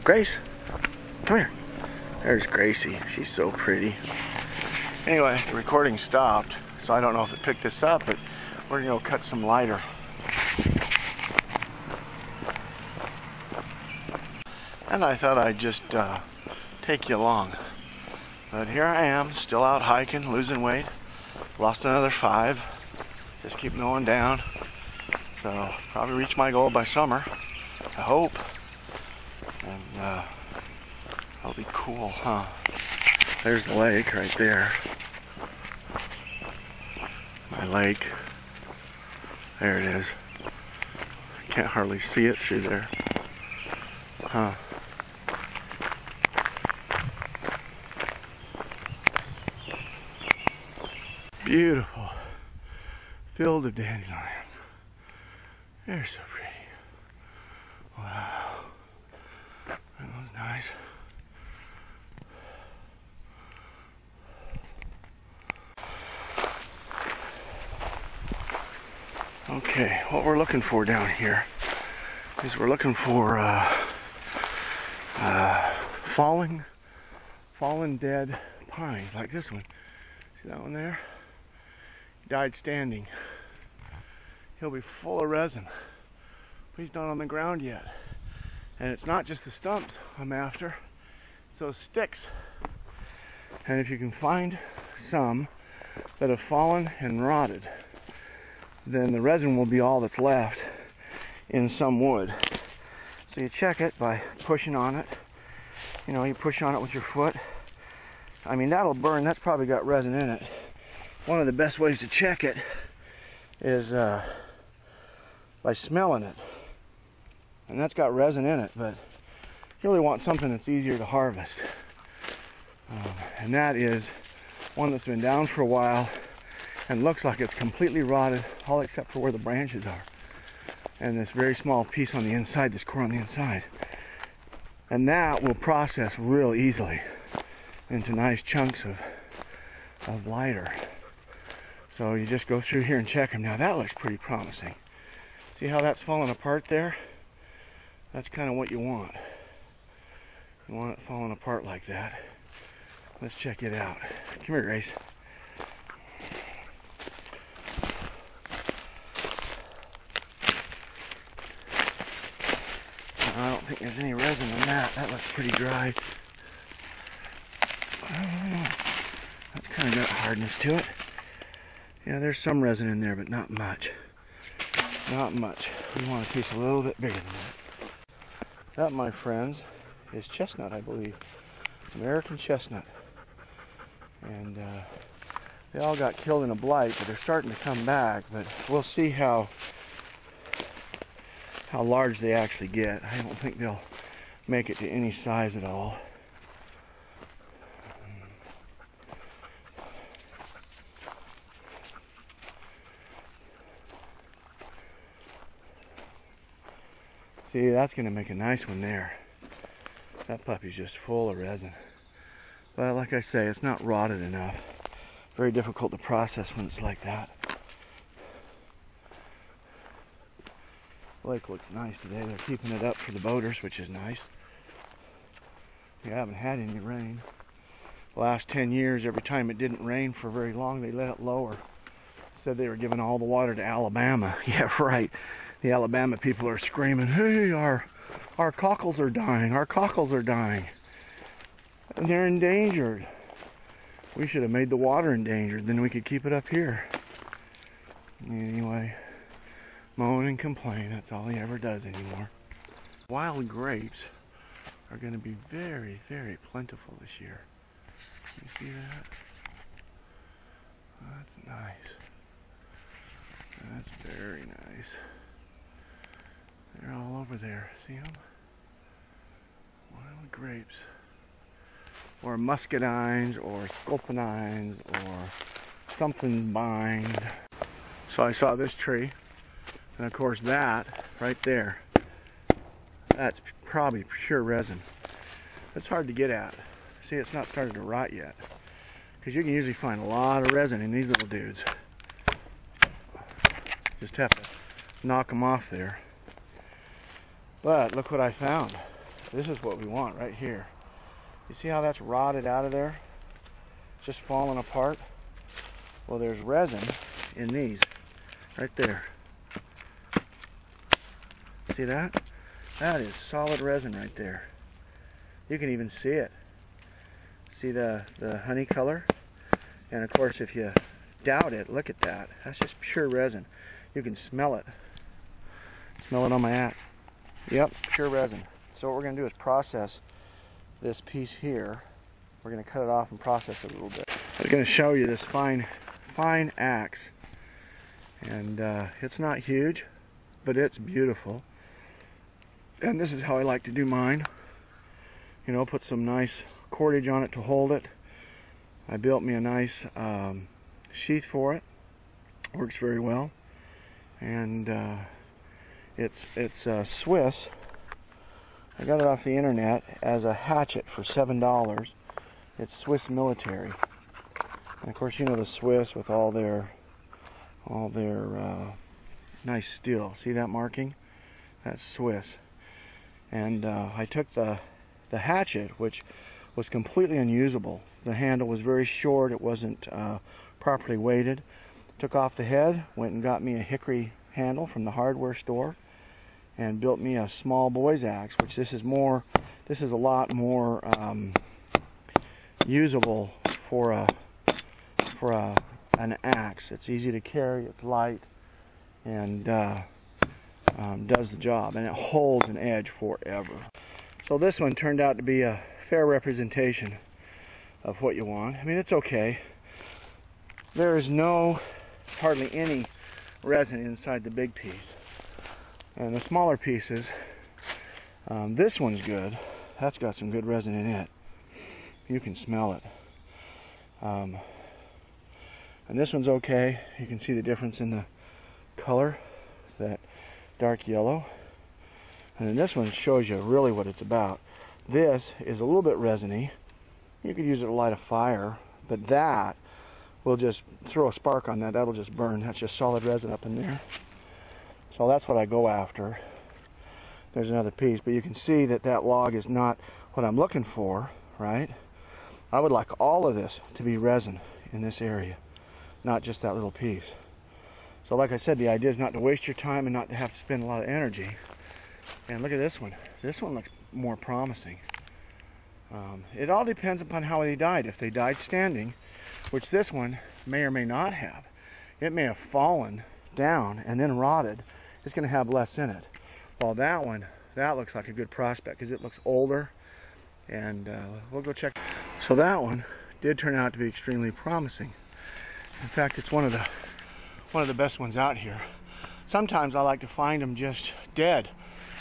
Grace, come here. There's Gracie. She's so pretty. Anyway, the recording stopped, so I don't know if it picked this up, but we're going to go cut some lighter. And I thought I'd just take you along. But here I am, still out hiking, losing weight. Lost another 5. Just keep going down. So probably reach my goal by summer, I hope. And that'll be cool, huh? There's the lake right there. My lake. There it is. Can't hardly see it through there. Huh. Beautiful field of dandelions. They're so pretty. Wow. That was nice. Okay, what we're looking for down here is we're looking for fallen dead pines like this one. See that one there? He died standing. He'll be full of resin. But he's not on the ground yet. And it's not just the stumps I'm after, it's those sticks. And if you can find some that have fallen and rotted, then the resin will be all that's left in some wood. So you check it by pushing on it. You know, you push on it with your foot. I mean, that'll burn. That's probably got resin in it. One of the best ways to check it is by smelling it. And that's got resin in it, but you really want something that's easier to harvest. And that is one that's been down for a while and looks like it's completely rotted, all except for where the branches are. And this very small piece on the inside, this core on the inside. And that will process real easily into nice chunks of lighter. So you just go through here and check them. Now that looks pretty promising. See how that's falling apart there? That's kind of what you want. You want it falling apart like that. Let's check it out. Come here, Grace. I don't think there's any resin in that. That looks pretty dry. That's kind of got hardness to it. Yeah, there's some resin in there, but not much. Not much. We want a piece a little bit bigger than that. That, my friends, is chestnut, I believe. American chestnut. And they all got killed in a blight, but they're starting to come back. But we'll see how large they actually get. I don't think they'll make it to any size at all. See, that's going to make a nice one there. That puppy's just full of resin. But like I say, it's not rotted enough. Very difficult to process when it's like that. The lake looks nice today. They're keeping it up for the boaters, which is nice. We haven't had any rain. The last 10 years, every time it didn't rain for very long, they let it lower. Said they were giving all the water to Alabama. Yeah, right. The Alabama people are screaming, "Hey, our cockles are dying. Our cockles are dying. And they're endangered. We should have made the water endangered, then we could keep it up here." Anyway, moan and complain. That's all he ever does anymore. Wild grapes are going to be very, very plentiful this year. You see that? That's nice. That's very nice. They're all over there. See them? Wild grapes. Or muscadines, or sculpinines, or something bind. So I saw this tree, and of course that right there, that's probably pure resin. It's hard to get at. See, it's not started to rot yet, because you can usually find a lot of resin in these little dudes. Just have to knock them off there. But look what I found. This is what we want right here. You see how that's rotted out of there? Just falling apart? Well, there's resin in these, right there. See that? That is solid resin right there. You can even see it. See the honey color? And of course, if you doubt it, look at that. That's just pure resin. You can smell it. Smell it on my axe. Yep, pure resin. So what we're going to do is process this piece here. We're going to cut it off and process it a little bit. I'm going to show you this fine axe. And it's not huge, but it's beautiful. And this is how I like to do mine. You know, put some nice cordage on it to hold it. I built me a nice sheath for it. Works very well. And it's Swiss. I got it off the internet as a hatchet for $7. It's Swiss military. And of course, you know the Swiss with all their nice steel. See that marking? That's Swiss. And I took the hatchet, which was completely unusable. The handle was very short. It wasn't properly weighted. Took off the head, went and got me a hickory handle from the hardware store, and built me a small boy's axe, which this is a lot more usable for an axe. It's easy to carry, it's light, and does the job, and it holds an edge forever. So this one turned out to be a fair representation of what you want. I mean, it's okay. There is hardly any resin inside the big piece. And the smaller pieces, this one's good. That's got some good resin in it. You can smell it. And this one's okay. You can see the difference in the color, that dark yellow. And then this one shows you really what it's about. This is a little bit resiny. You could use it to light a fire, but that will just throw a spark on that. That'll just burn. That's just solid resin up in there. So that's what I go after. There's another piece, but you can see that log is not what I'm looking for, right? I would like all of this to be resin in this area, not just that little piece. So like I said, the idea is not to waste your time and not to have to spend a lot of energy. And look at this one. This one looks more promising. It all depends upon how they died. If they died standing, which this one may or may not have, it may have fallen down and then rotted, it's going to have less in it. While that one, that looks like a good prospect because it looks older, and we'll go check. So that one did turn out to be extremely promising. In fact, it's one of the best ones out here. Sometimes I like to find them just dead,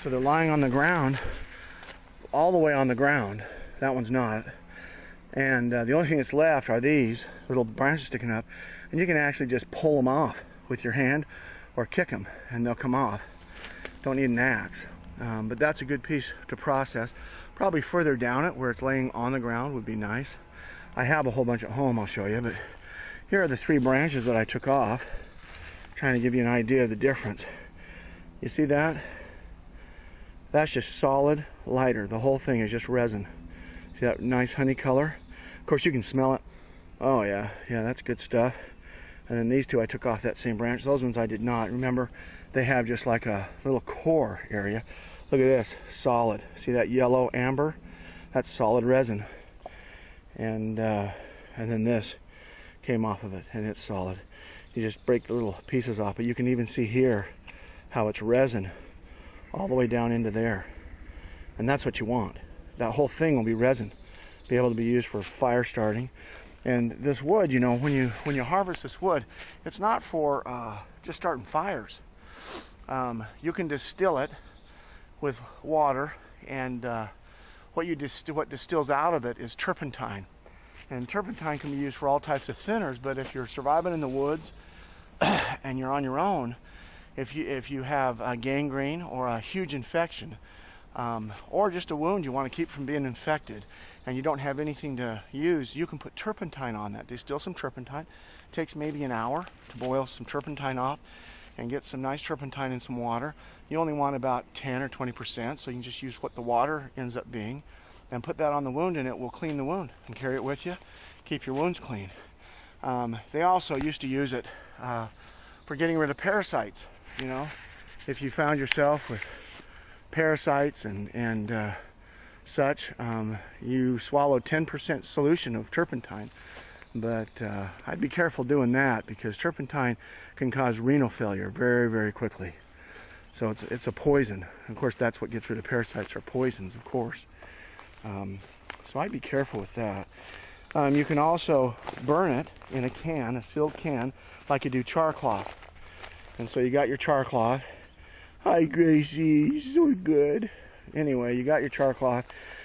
so they're lying on the ground, all the way on the ground. That one's not. And the only thing that's left are these little branches sticking up, and you can actually just pull them off with your hand or kick them and they'll come off. Don't need an axe. But that's a good piece to process. Probably further down it where it's laying on the ground would be nice. I have a whole bunch at home I'll show you, but here are the 3 branches that I took off, trying to give you an idea of the difference. You see that? That's just solid lighter. The whole thing is just resin. See that nice honey color? Of course you can smell it. Oh yeah, that's good stuff. And then these 2 I took off that same branch. Those ones I did not. Remember, they have just like a little core area. Look at this, solid. See that yellow amber? That's solid resin. And then this came off of it, and it's solid. You just break the little pieces off, but you can even see here how it's resin all the way down into there. And that's what you want. That whole thing will be resin, be able to be used for fire starting. And this wood, you know, when you harvest this wood, it's not for just starting fires. You can distill it with water, and what distills out of it is turpentine. And turpentine can be used for all types of thinners, but if you're surviving in the woods and you're on your own, if you have a gangrene or a huge infection, or just a wound you want to keep from being infected, and you don't have anything to use, you can put turpentine on that. Distill some turpentine. It takes maybe an hour to boil some turpentine off, and get some nice turpentine in some water. You only want about 10 or 20%, so you can just use what the water ends up being and put that on the wound, and it will clean the wound, and carry it with you, keep your wounds clean. They also used to use it for getting rid of parasites. You know, if you found yourself with parasites and such, you swallow 10% solution of turpentine. But I'd be careful doing that, because turpentine can cause renal failure very, very quickly. So it's a poison. Of course, that's what gets rid of parasites, are poisons, of course. So I'd be careful with that. You can also burn it in a can, a sealed can, like you do char cloth. And so you got your char cloth. Hi, Gracie, so good. Anyway, you got your char cloth.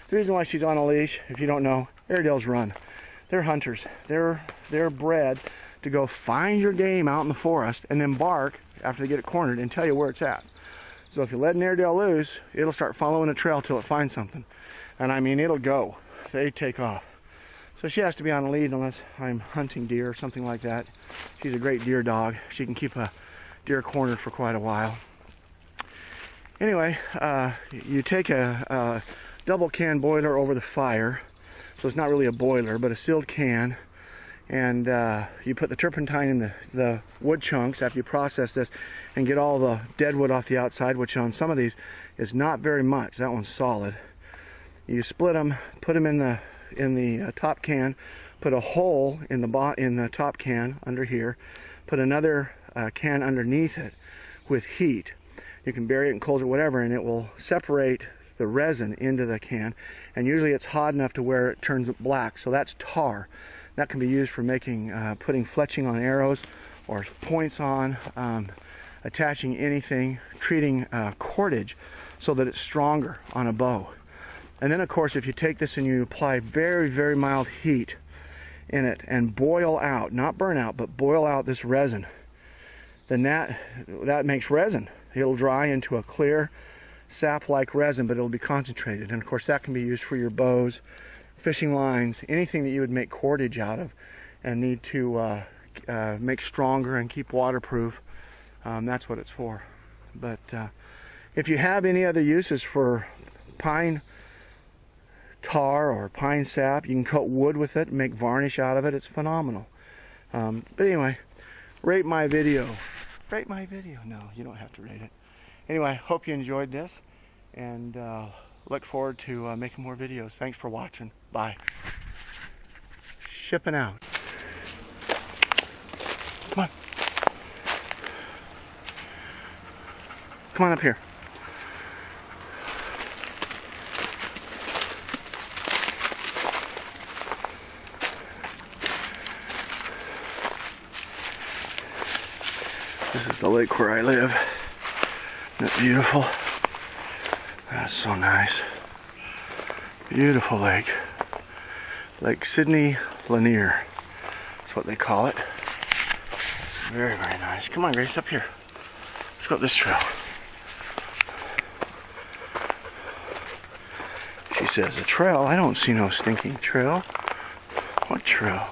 The reason why she's on a leash, if you don't know, Airedales run. They're hunters. They're bred to go find your game out in the forest and then bark after they get it cornered and tell you where it's at. So if you let an Airedale loose, it'll start following a trail till it finds something. And I mean, it'll go. They take off. So she has to be on a lead unless I'm hunting deer or something like that. She's a great deer dog. She can keep a deer cornered for quite a while. Anyway, you take a double can boiler over the fire. So it's not really a boiler, but a sealed can. And you put the turpentine in the wood chunks after you process this and get all the dead wood off the outside, which on some of these is not very much. That one's solid. You split them, put them in the top can, put a hole in the top can under here, put another can underneath it with heat. You can bury it in coals or whatever, and it will separate the resin into the can, and usually it's hot enough to where it turns black. So that's tar. That can be used for making, putting fletching on arrows or points on, attaching anything, treating cordage so that it's stronger on a bow. And then, of course, if you take this and you apply very, very mild heat in it and boil out, not burn out, but boil out this resin, then that makes resin. It'll dry into a clear sap-like resin, but it'll be concentrated. And, of course, that can be used for your bows, fishing lines, anything that you would make cordage out of and need to make stronger and keep waterproof. That's what it's for. But if you have any other uses for pine tar or pine sap, you can coat wood with it and make varnish out of it. It's phenomenal. But anyway, rate my video. Rate my video. No, you don't have to rate it. Anyway, hope you enjoyed this, and look forward to making more videos. Thanks for watching. Bye. Shipping out. Come on. Come on up here. This is the lake where I live. Isn't it beautiful? That's so nice. Beautiful lake. Lake Sidney Lanier. That's what they call it. Very, very nice. Come on, Grace, up here. Let's go up this trail. She says, a trail? I don't see no stinking trail. What trail?